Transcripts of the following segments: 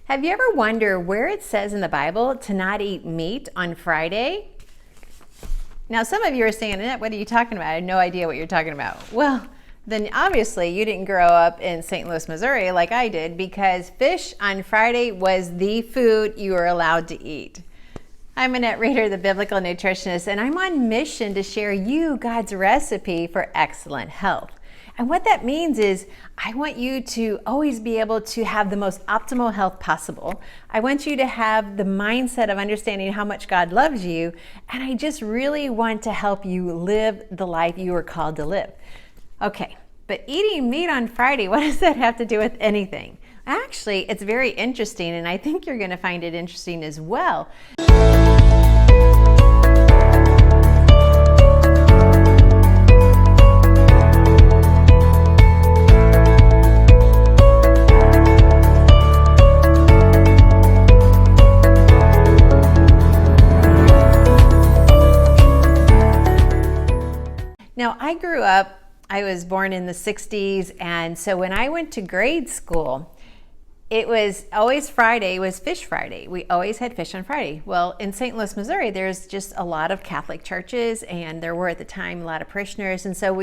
Have you ever wondered where it says in the Bible to not eat meat on Friday? Now, some of you are saying, what are you talking about? I have no idea what you're talking about. Well, then obviously you didn't grow up in St. Louis, Missouri like I did, because fish on Friday was the food you were allowed to eat. I'm Annette Reeder, the biblical nutritionist, and I'm on mission to share you God's recipe for excellent health. And what that means is I want you to always be able to have the most optimal health possible. I want you to have the mindset of understanding how much God loves you. And I just really want to help you live the life you were called to live. Okay, but eating meat on Friday, what does that have to do with anything? Actually, it's very interesting, and I think you're going to find it interesting as well. Now, I was born in the 60s, and so when I went to grade school, it was always Friday, it was Fish Friday. We always had fish on Friday. Well, in St. Louis, Missouri, there's just a lot of Catholic churches, and there were at the time a lot of parishioners, and so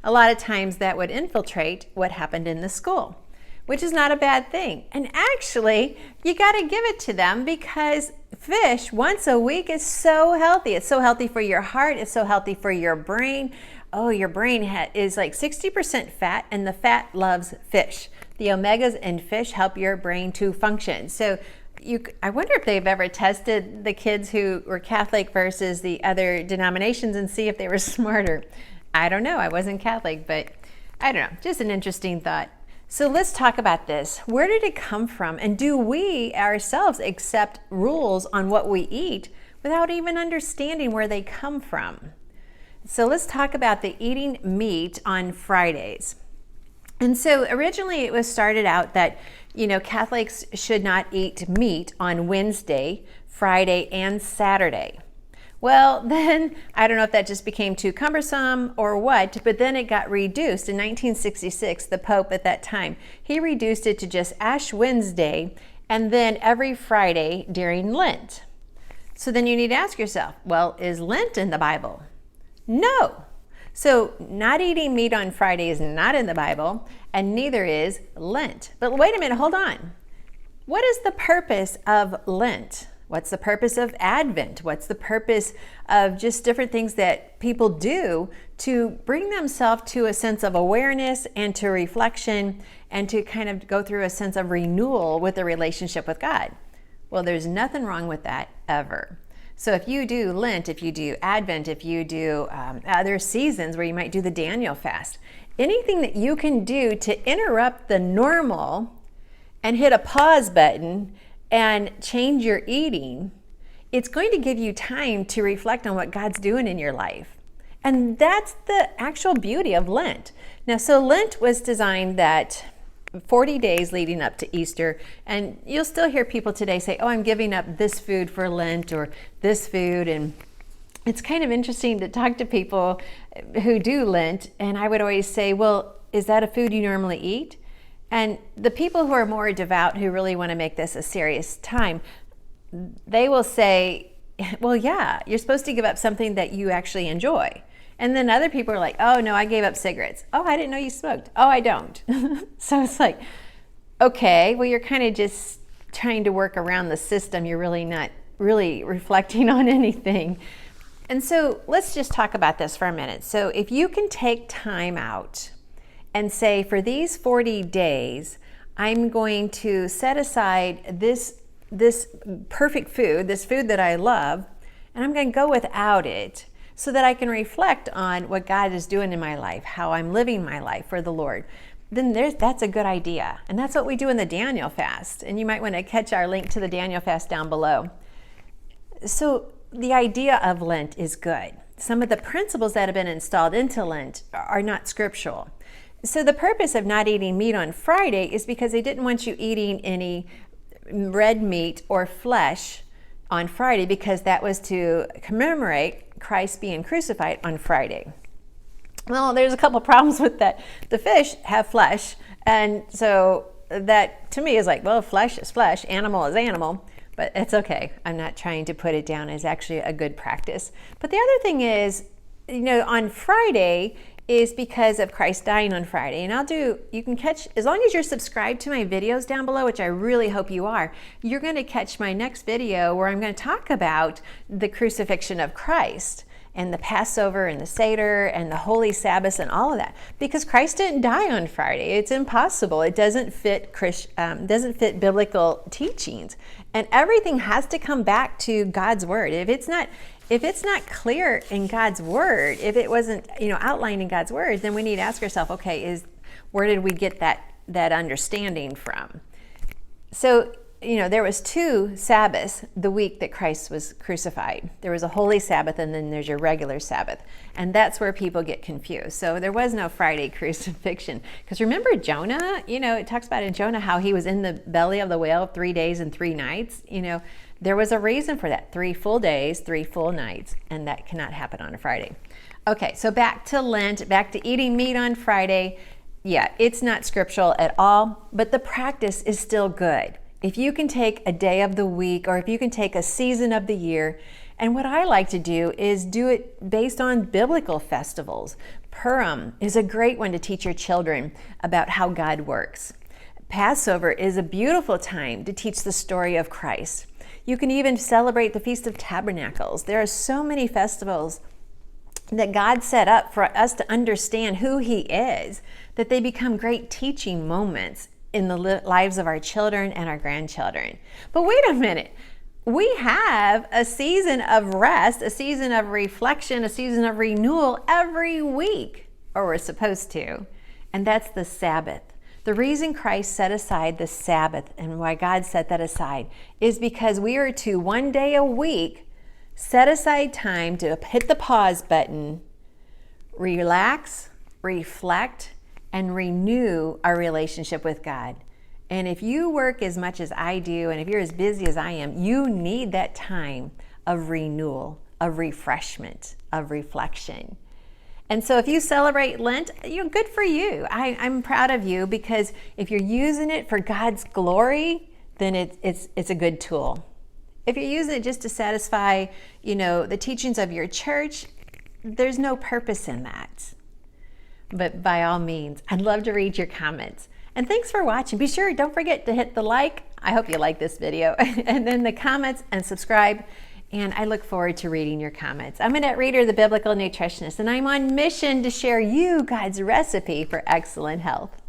a lot of times that would infiltrate what happened in the school, which is not a bad thing. And actually, you got to give it to them, because fish once a week is so healthy. It's so healthy for your heart. It's so healthy for your brain. Oh, your brain is like 60% fat, and the fat loves fish. The omegas in fish help your brain to function. So I wonder if they've ever tested the kids who were Catholic versus the other denominations and see if they were smarter. I don't know. I wasn't Catholic, but I don't know. Just an interesting thought. So let's talk about this. Where did it come from? And do we ourselves accept rules on what we eat without even understanding where they come from? So let's talk about the eating meat on Fridays. And so originally it was started out that, Catholics should not eat meat on Wednesday, Friday, and Saturday. Well, then, I don't know if that just became too cumbersome or what, but then it got reduced. In 1966, the Pope at that time, he reduced it to just Ash Wednesday and then every Friday during Lent. So then you need to ask yourself, well, is Lent in the Bible? No. So not eating meat on Friday is not in the Bible, and neither is Lent. But wait a minute, hold on. What is the purpose of Lent? What's the purpose of Advent? What's the purpose of just different things that people do to bring themselves to a sense of awareness and to reflection and to kind of go through a sense of renewal with the relationship with God? Well, there's nothing wrong with that ever. So if you do Lent, if you do Advent, if you do other seasons where you might do the Daniel fast, anything that you can do to interrupt the normal and hit a pause button and change your eating, it's going to give you time to reflect on what God's doing in your life. And that's the actual beauty of Lent. Now, so Lent was designed that 40 days leading up to Easter, and you'll still hear people today say, oh, I'm giving up this food for Lent or this food. And it's kind of interesting to talk to people who do Lent, and I would always say, well, is that a food you normally eat? And the people who are more devout, who really want to make this a serious time, they will say, well, yeah, you're supposed to give up something that you actually enjoy. And then other people are like, oh, no, I gave up cigarettes. Oh, I didn't know you smoked. Oh, I don't. So it's like, okay, well, you're kind of just trying to work around the system. You're really not really reflecting on anything. And so let's just talk about this for a minute. So if you can take time out and say, for these 40 days, I'm going to set aside this perfect food, this food that I love, and I'm going to go without it, so that I can reflect on what God is doing in my life, how I'm living my life for the Lord, then that's a good idea. And that's what we do in the Daniel fast. And you might want to catch our link to the Daniel fast down below. So the idea of Lent is good. Some of the principles that have been installed into Lent are not scriptural. So the purpose of not eating meat on Friday is because they didn't want you eating any red meat or flesh on Friday, because that was to commemorate Christ being crucified on Friday. Well, there's a couple problems with that. The fish have flesh, and so that to me is like, well, flesh is flesh, animal is animal, but it's okay. I'm not trying to put it down as actually a good practice. But the other thing is, on Friday is because of Christ dying on Friday. And you can catch, as long as you're subscribed to my videos down below, which I really hope you are, you're going to catch my next video where I'm going to talk about the crucifixion of Christ and the Passover and the Seder and the Holy Sabbath and all of that. Because Christ didn't die on Friday. It's impossible. It doesn't fit biblical teachings. And everything has to come back to God's word. If it's not clear in God's word, if it wasn't, outlined in God's word, then we need to ask ourselves, okay, where did we get that understanding from? So, there was 2 Sabbaths the week that Christ was crucified. There was a holy Sabbath, and then there's your regular Sabbath. And that's where people get confused. So there was no Friday crucifixion. Because remember Jonah? It talks about in Jonah how he was in the belly of the whale 3 days and 3 nights. There was a reason for that. 3 full days, 3 full nights. And that cannot happen on a Friday. Okay, so back to Lent, back to eating meat on Friday. Yeah, it's not scriptural at all, but the practice is still good. If you can take a day of the week, or if you can take a season of the year, and what I like to do is do it based on biblical festivals. Purim is a great one to teach your children about how God works. Passover is a beautiful time to teach the story of Christ. You can even celebrate the Feast of Tabernacles. There are so many festivals that God set up for us to understand who He is, that they become great teaching moments in the lives of our children and our grandchildren. But wait a minute. We have a season of rest, a season of reflection, a season of renewal every week, or we're supposed to, and that's the Sabbath. The reason Christ set aside the Sabbath and why God set that aside is because we are to 1 day a week set aside time to hit the pause button, relax, reflect, and renew our relationship with God. And if you work as much as I do, and if you're as busy as I am, you need that time of renewal, of refreshment, of reflection. And so if you celebrate Lent, good for you. I'm proud of you, because if you're using it for God's glory, then it's a good tool. If you're using it just to satisfy, the teachings of your church, there's no purpose in that. But by all means, I'd love to read your comments. And thanks for watching. Be sure, don't forget to hit the like. I hope you like this video. And then the comments and subscribe. And I look forward to reading your comments. I'm Annette Reeder, the Biblical Nutritionist, and I'm on mission to share you God's recipe for excellent health.